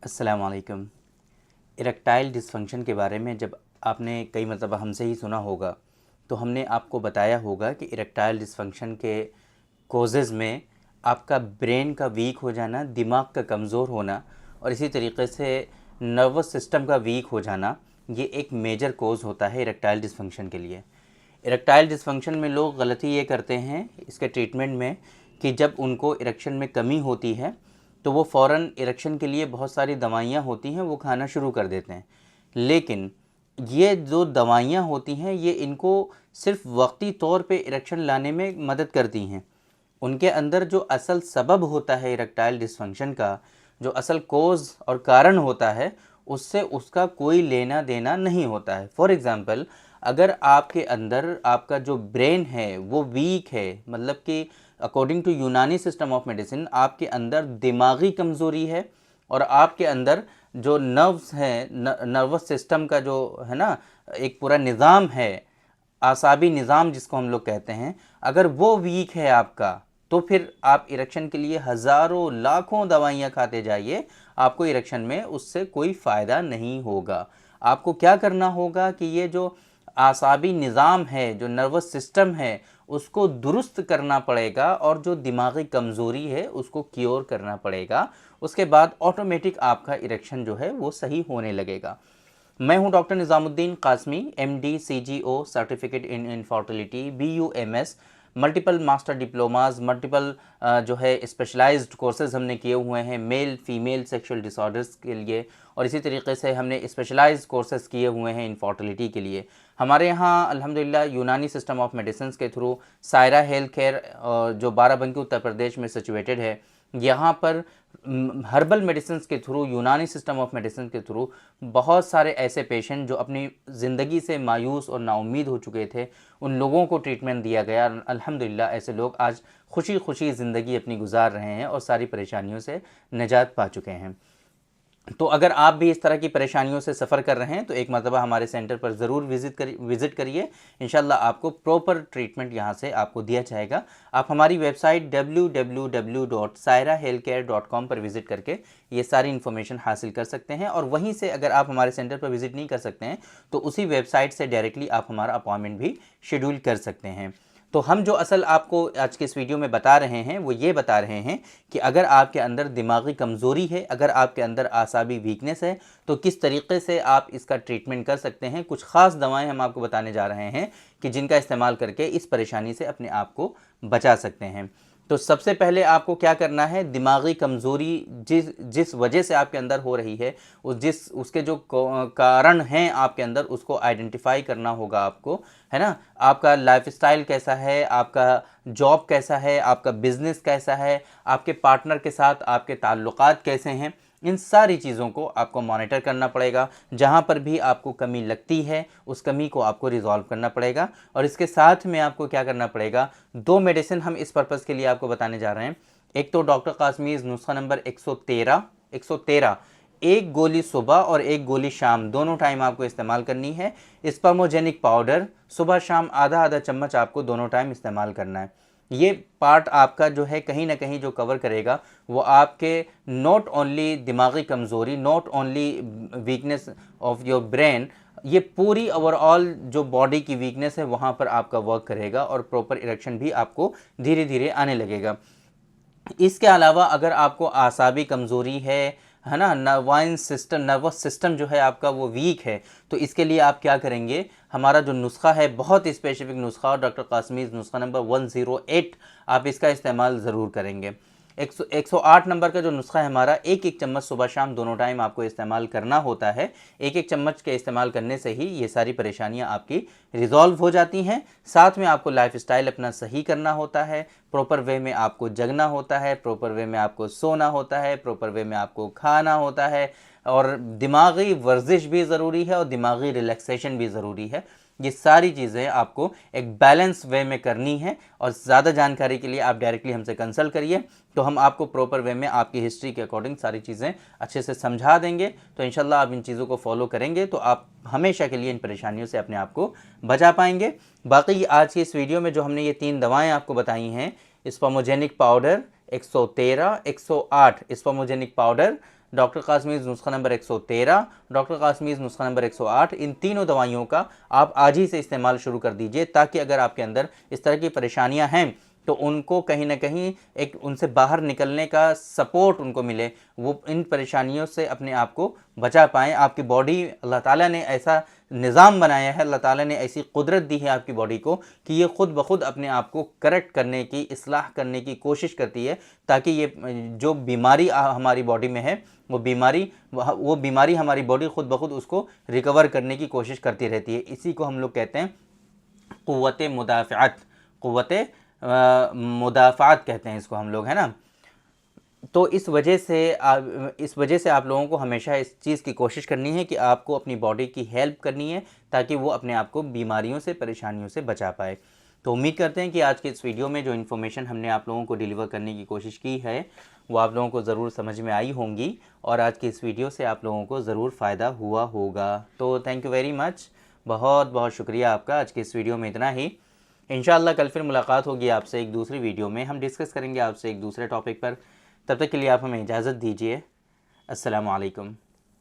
अस्सलाम वालेकुम। Erectile dysfunction के बारे में जब आपने कई मरतबा हमसे ही सुना होगा तो हमने आपको बताया होगा कि इरेक्टाइल डिसफंक्शन के कोजेज़ में आपका ब्रेन का वीक हो जाना, दिमाग का कमज़ोर होना और इसी तरीके से नर्वस सिस्टम का वीक हो जाना, ये एक मेजर कोज़ होता है इरेक्टाइल डिसफंक्शन के लिए। इरेक्टाइल डिसफंक्शन में लोग गलती ये करते हैं इसके ट्रीटमेंट में कि जब उनको इरेक्शन में कमी होती है तो वो फ़ौरन इरेक्शन के लिए बहुत सारी दवाइयाँ होती हैं वो खाना शुरू कर देते हैं। लेकिन ये जो दवाइयाँ होती हैं ये इनको सिर्फ वक्ती तौर पे इरेक्शन लाने में मदद करती हैं। उनके अंदर जो असल सबब होता है इरेक्टाइल डिसफंक्शन का, जो असल कोज़ और कारण होता है, उससे उसका कोई लेना देना नहीं होता है। फॉर एग्ज़ाम्पल, अगर आपके अंदर आपका जो ब्रेन है वो वीक है, मतलब कि अकॉर्डिंग टू यूनानी सिस्टम ऑफ मेडिसिन आपके अंदर दिमागी कमज़ोरी है और आपके अंदर जो नर्व्स हैं, नर्वस सिस्टम का जो है ना एक पूरा निज़ाम है, आसाबी निज़ाम जिसको हम लोग कहते हैं, अगर वो वीक है आपका, तो फिर आप इरेक्शन के लिए हज़ारों लाखों दवाइयाँ खाते जाइए, आपको इरेक्शन में उससे कोई फ़ायदा नहीं होगा। आपको क्या करना होगा कि ये जो आसाबी निज़ाम है, जो नर्वस सिस्टम है, उसको दुरुस्त करना पड़ेगा और जो दिमागी कमज़ोरी है उसको क्योर करना पड़ेगा। उसके बाद ऑटोमेटिक आपका इरेक्शन जो है वो सही होने लगेगा। मैं हूं doctor Nizamuddin Qasmi, MD CGO certificate in infertility, BUMS, multiple master diplomas, multiple जो है स्पेशलाइज्ड कोर्सेज हमने किए हुए हैं मेल फीमेल सेक्सुअल डिसऑर्डर्स के लिए, और इसी तरीके से हमने स्पेशलाइज्ड कोर्सेज किए हुए हैं इनफर्टिलिटी के लिए। हमारे यहाँ अल्हम्दुलिल्लाह यूनानी सिस्टम ऑफ मेडिसिन के थ्रू सायरा हेल्थ केयर जो बाराबंकी उत्तर प्रदेश में सिचुएटेड है, यहाँ पर हर्बल मेडिसिन के थ्रू, यूनानी सिस्टम ऑफ मेडिसिन के थ्रू बहुत सारे ऐसे पेशेंट जो अपनी ज़िंदगी से मायूस और नाउम्मीद हो चुके थे, उन लोगों को ट्रीटमेंट दिया गया। अल्हम्दुलिल्लाह ऐसे लोग आज खुशी खुशी ज़िंदगी अपनी गुजार रहे हैं और सारी परेशानियों से निजात पा चुके हैं। तो अगर आप भी इस तरह की परेशानियों से सफ़र कर रहे हैं तो एक मरतबा हमारे सेंटर पर ज़रूर विज़िट करिए। इंशाल्लाह आपको प्रॉपर ट्रीटमेंट यहाँ से आपको दिया जाएगा। आप हमारी वेबसाइट www.sairahealthcare.com पर विज़िट करके ये सारी इन्फॉर्मेशन हासिल कर सकते हैं, और वहीं से अगर आप हमारे सेंटर पर विज़िट नहीं कर सकते हैं तो उसी वेबसाइट से डायरेक्टली आप हमारा अपॉइंटमेंट भी शेड्यूल कर सकते हैं। तो हम जो असल आपको आज के इस वीडियो में बता रहे हैं वो ये बता रहे हैं कि अगर आपके अंदर दिमागी कमज़ोरी है, अगर आपके अंदर आसाबी वीकनेस है, तो किस तरीके से आप इसका ट्रीटमेंट कर सकते हैं। कुछ ख़ास दवाएं हम आपको बताने जा रहे हैं कि जिनका इस्तेमाल करके इस परेशानी से अपने आप को बचा सकते हैं। तो सबसे पहले आपको क्या करना है, दिमागी कमज़ोरी जिस वजह से आपके अंदर हो रही है, उसके जो कारण हैं आपके अंदर, उसको आइडेंटिफाई करना होगा आपको, है ना। आपका लाइफस्टाइल कैसा है, आपका जॉब कैसा है, आपका बिजनेस कैसा है, आपके पार्टनर के साथ आपके ताल्लुकात कैसे हैं, इन सारी चीज़ों को आपको मॉनिटर करना पड़ेगा। जहाँ पर भी आपको कमी लगती है उस कमी को आपको रिजॉल्व करना पड़ेगा। और इसके साथ में आपको क्या करना पड़ेगा, 2 मेडिसिन हम इस पर्पज़ के लिए आपको बताने जा रहे हैं। एक तो डॉक्टर कासमीज़ नुस्खा नंबर 113, एक गोली सुबह और एक गोली शाम, दोनों टाइम आपको इस्तेमाल करनी है। स्पर्मोजेनिक पाउडर सुबह शाम आधा आधा चम्मच आपको दोनों टाइम इस्तेमाल करना है। ये पार्ट आपका जो है कहीं ना कहीं जो कवर करेगा वो आपके नॉट ओनली दिमागी कमज़ोरी, not only weakness of your brain, ये पूरी ओवरऑल जो बॉडी की वीकनेस है वहाँ पर आपका वर्क करेगा और प्रॉपर इरेक्शन भी आपको धीरे धीरे आने लगेगा। इसके अलावा अगर आपको आसाबी कमज़ोरी है ना, नर्वस सिस्टम जो है आपका वो वीक है, तो इसके लिए आप क्या करेंगे, हमारा जो नुस्खा है बहुत स्पेसिफिक नुस्खा, डॉक्टर कासमीज़ नुस्खा नंबर 108, आप इसका इस्तेमाल ज़रूर करेंगे। 108 नंबर का जो नुस्खा है हमारा, एक एक चम्मच सुबह शाम दोनों टाइम आपको इस्तेमाल करना होता है। एक एक चम्मच के इस्तेमाल करने से ही ये सारी परेशानियां आपकी रिजॉल्व हो जाती हैं। साथ में आपको लाइफस्टाइल अपना सही करना होता है, प्रॉपर वे में आपको जगना होता है, प्रॉपर वे में आपको सोना होता है, प्रॉपर वे में आपको खाना होता है, और दिमागी वर्जिश भी ज़रूरी है और दिमागी रिलैक्सेशन भी ज़रूरी है। ये सारी चीज़ें आपको एक बैलेंस वे में करनी है। और ज़्यादा जानकारी के लिए आप डायरेक्टली हमसे कंसल्ट करिए, तो हम आपको प्रॉपर वे में आपकी हिस्ट्री के अकॉर्डिंग सारी चीज़ें अच्छे से समझा देंगे। तो इंशाल्लाह आप इन चीज़ों को फॉलो करेंगे तो आप हमेशा के लिए इन परेशानियों से अपने आप को बचा पाएंगे। बाकी आज की इस वीडियो में जो हमने ये 3 दवाएँ आपको बताई हैं, स्पर्मोजेनिक पाउडर 113, 108 स्पर्मोजेनिक पाउडर डॉक्टर कासमीज़ नुस्खा नंबर 113, डॉक्टर कासमीज़ नुस्खा नंबर 108, इन तीनों दवाइयों का आप आज ही से इस्तेमाल शुरू कर दीजिए, ताकि अगर आपके अंदर इस तरह की परेशानियां हैं तो उनको कहीं ना कहीं एक उनसे बाहर निकलने का सपोर्ट उनको मिले, वो इन परेशानियों से अपने आप को बचा पाएँ। आपकी बॉडी, अल्लाह ताला ने ऐसा निज़ाम बनाया है, अल्लाह ताला ने ऐसी कुदरत दी है आपकी बॉडी को कि ये ख़ुद ब खुद अपने आप को करेक्ट करने की, इस्लाह करने की कोशिश करती है, ताकि ये जो बीमारी हमारी बॉडी में है वो बीमारी हमारी बॉडी ख़ुद ब खुद उसको रिकवर करने की कोशिश करती रहती है। इसी को हम लोग कहते हैं क़ुव्वत मुदाफ़अत, क़ुव्वत मुदाफ़अत कहते हैं इसको हम लोग, है ना। तो इस वजह से आप लोगों को हमेशा इस चीज़ की कोशिश करनी है कि आपको अपनी बॉडी की हेल्प करनी है, ताकि वो अपने आप को बीमारियों से, परेशानियों से बचा पाए। तो उम्मीद करते हैं कि आज के इस वीडियो में जो इन्फॉर्मेशन हमने आप लोगों को डिलीवर करने की कोशिश की है वो आप लोगों को ज़रूर समझ में आई होंगी, और आज की इस वीडियो से आप लोगों को ज़रूर फ़ायदा हुआ होगा। तो थैंक यू वेरी मच, बहुत बहुत शुक्रिया आपका। आज की इस वीडियो में इतना ही। इंशाअल्लाह कल फिर मुलाकात होगी आपसे एक दूसरी वीडियो में, हम डिस्कस करेंगे आपसे एक दूसरे टॉपिक पर। तब तक के लिए आप हमें इजाज़त दीजिए। अस्सलामु अलैकुम।